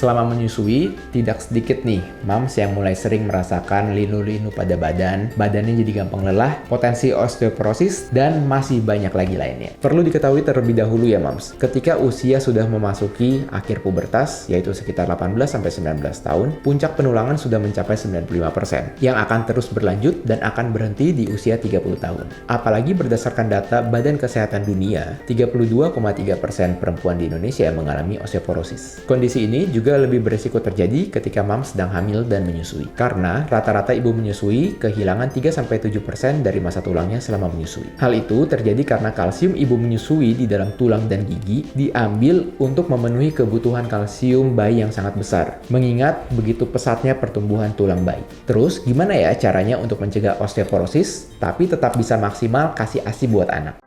Selama menyusui, tidak sedikit nih moms yang mulai sering merasakan linu-linu pada badannya jadi gampang lelah, potensi osteoporosis, dan masih banyak lagi lainnya. Perlu diketahui terlebih dahulu ya moms, ketika usia sudah memasuki akhir pubertas, yaitu sekitar 18-19 tahun, puncak penulangan sudah mencapai 95%, yang akan terus berlanjut dan akan berhenti di usia 30 tahun. Apalagi berdasarkan data Badan Kesehatan Dunia, 32,3% perempuan di Indonesia mengalami osteoporosis. Kondisi ini juga lebih berisiko terjadi ketika moms sedang hamil dan menyusui. Karena rata-rata ibu menyusui kehilangan 3-7% dari masa tulangnya selama menyusui. Hal itu terjadi karena kalsium ibu menyusui di dalam tulang dan gigi diambil untuk memenuhi kebutuhan kalsium bayi yang sangat besar. Mengingat begitu pesatnya pertumbuhan tulang bayi. Terus gimana ya caranya untuk mencegah osteoporosis tapi tetap bisa maksimal kasih ASI buat anak?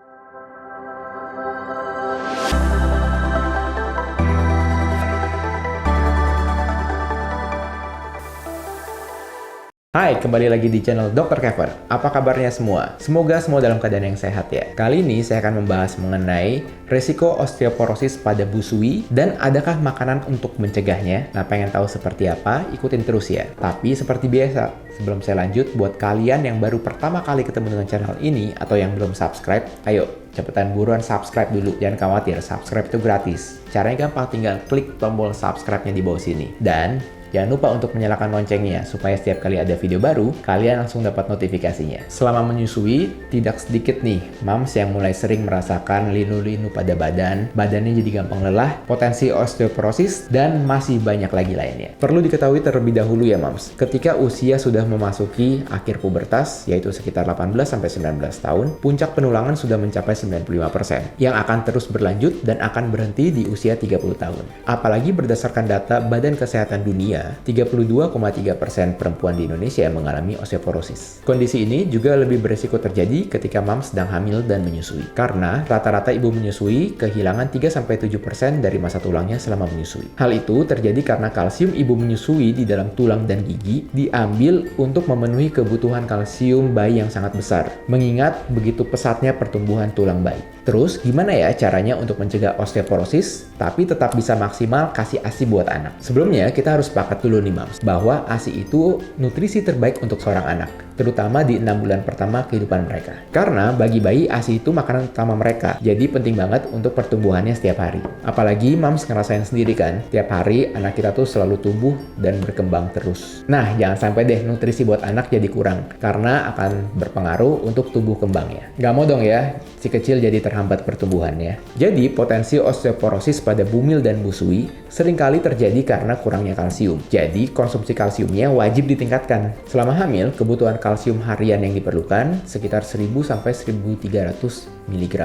Hai, kembali lagi di channel Dr. Kevin. Apa kabarnya semua? Semoga semua dalam keadaan yang sehat ya. Kali ini saya akan membahas mengenai resiko osteoporosis pada busui dan adakah makanan untuk mencegahnya. Nah, pengen tahu seperti apa? Ikutin terus ya. Tapi seperti biasa, sebelum saya lanjut, buat kalian yang baru pertama kali ketemu dengan channel ini atau yang belum subscribe, ayo cepetan buruan subscribe dulu. Jangan khawatir, subscribe itu gratis. Caranya gampang, tinggal klik tombol subscribe-nya di bawah sini. Dan jangan lupa untuk menyalakan loncengnya, supaya setiap kali ada video baru, kalian langsung dapat notifikasinya. Selama menyusui, tidak sedikit nih moms yang mulai sering merasakan linu-linu pada badannya jadi gampang lelah, potensi osteoporosis, dan masih banyak lagi lainnya. Perlu diketahui terlebih dahulu ya moms, ketika usia sudah memasuki akhir pubertas, yaitu sekitar 18-19 tahun, puncak penulangan sudah mencapai 95%, yang akan terus berlanjut dan akan berhenti di usia 30 tahun. Apalagi berdasarkan data Badan Kesehatan Dunia, 32,3% perempuan di Indonesia mengalami osteoporosis. Kondisi ini juga lebih berisiko terjadi ketika moms sedang hamil dan menyusui. Karena rata-rata ibu menyusui kehilangan 3-7% dari masa tulangnya selama menyusui. Hal itu terjadi karena kalsium ibu menyusui di dalam tulang dan gigi diambil untuk memenuhi kebutuhan kalsium bayi yang sangat besar. Mengingat begitu pesatnya pertumbuhan tulang bayi. Terus gimana ya caranya untuk mencegah osteoporosis tapi tetap bisa maksimal kasih ASI buat anak? Sebelumnya kita harus sepakat dulu nih moms, bahwa ASI itu nutrisi terbaik untuk seorang anak, terutama di 6 bulan pertama kehidupan mereka. Karena bagi bayi, ASI itu makanan utama mereka, jadi penting banget untuk pertumbuhannya setiap hari. Apalagi moms ngerasain sendiri kan, tiap hari anak kita tuh selalu tumbuh dan berkembang terus. Nah, jangan sampai deh nutrisi buat anak jadi kurang, karena akan berpengaruh untuk tumbuh kembangnya. Gak mau dong ya, si kecil jadi terhambat pertumbuhannya. Jadi, potensi osteoporosis pada bumil dan busui seringkali terjadi karena kurangnya kalsium. Jadi, konsumsi kalsiumnya wajib ditingkatkan. Selama hamil, kebutuhan kalsium harian yang diperlukan sekitar 1000-1300 mg.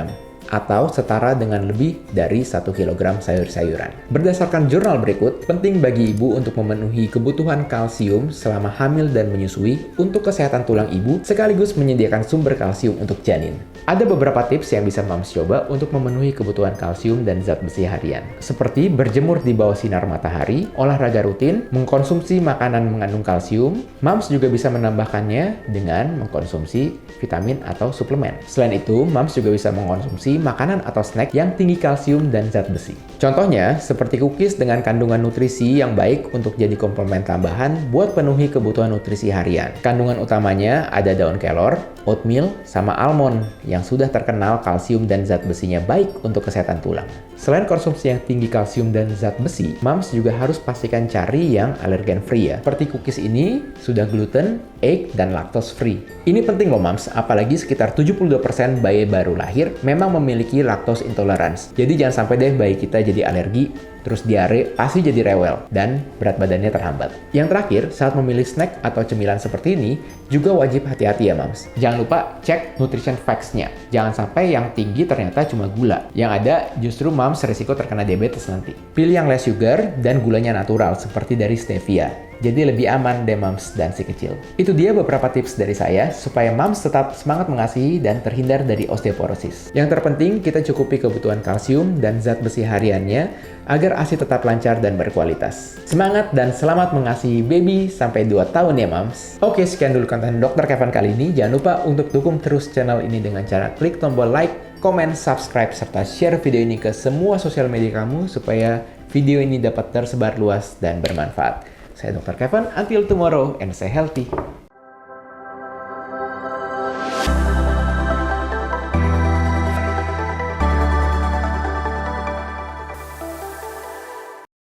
Atau setara dengan lebih dari 1 kg sayur-sayuran. Berdasarkan jurnal berikut, penting bagi ibu untuk memenuhi kebutuhan kalsium selama hamil dan menyusui untuk kesehatan tulang ibu, sekaligus menyediakan sumber kalsium untuk janin. Ada beberapa tips yang bisa moms coba untuk memenuhi kebutuhan kalsium dan zat besi harian. Seperti berjemur di bawah sinar matahari, olahraga rutin, mengkonsumsi makanan mengandung kalsium. Moms juga bisa menambahkannya dengan mengkonsumsi vitamin atau suplemen. Selain itu, moms juga bisa mengkonsumsi makanan atau snack yang tinggi kalsium dan zat besi. Contohnya, seperti cookies dengan kandungan nutrisi yang baik untuk jadi komplement tambahan buat penuhi kebutuhan nutrisi harian. Kandungan utamanya ada daun kelor, oatmeal, sama almond yang sudah terkenal kalsium dan zat besinya baik untuk kesehatan tulang. Selain konsumsi yang tinggi kalsium dan zat besi, moms juga harus pastikan cari yang allergen free ya. Seperti cookies ini sudah gluten, egg, dan lactose free. Ini penting loh moms, apalagi sekitar 72% bayi baru lahir memang memiliki lactose intolerance. Jadi jangan sampai deh bayi kita jadi alergi, terus diare, pasti jadi rewel, dan berat badannya terhambat. Yang terakhir, saat memilih snack atau cemilan seperti ini, juga wajib hati-hati ya moms. Jangan lupa cek nutrition facts-nya. Jangan sampai yang tinggi ternyata cuma gula. Yang ada justru moms risiko terkena diabetes nanti. Pilih yang less sugar dan gulanya natural, seperti dari stevia. Jadi lebih aman deh moms dan si kecil. Itu dia beberapa tips dari saya supaya moms tetap semangat mengasihi dan terhindar dari osteoporosis. Yang terpenting kita cukupi kebutuhan kalsium dan zat besi hariannya agar ASI tetap lancar dan berkualitas. Semangat dan selamat mengasihi baby sampai 2 tahun ya moms. Oke, sekian dulu konten Dr. Kevin kali ini. Jangan lupa untuk dukung terus channel ini dengan cara klik tombol like, komen, subscribe, serta share video ini ke semua sosial media kamu supaya video ini dapat tersebar luas dan bermanfaat. Saya Dr. Kevin, until tomorrow and stay healthy.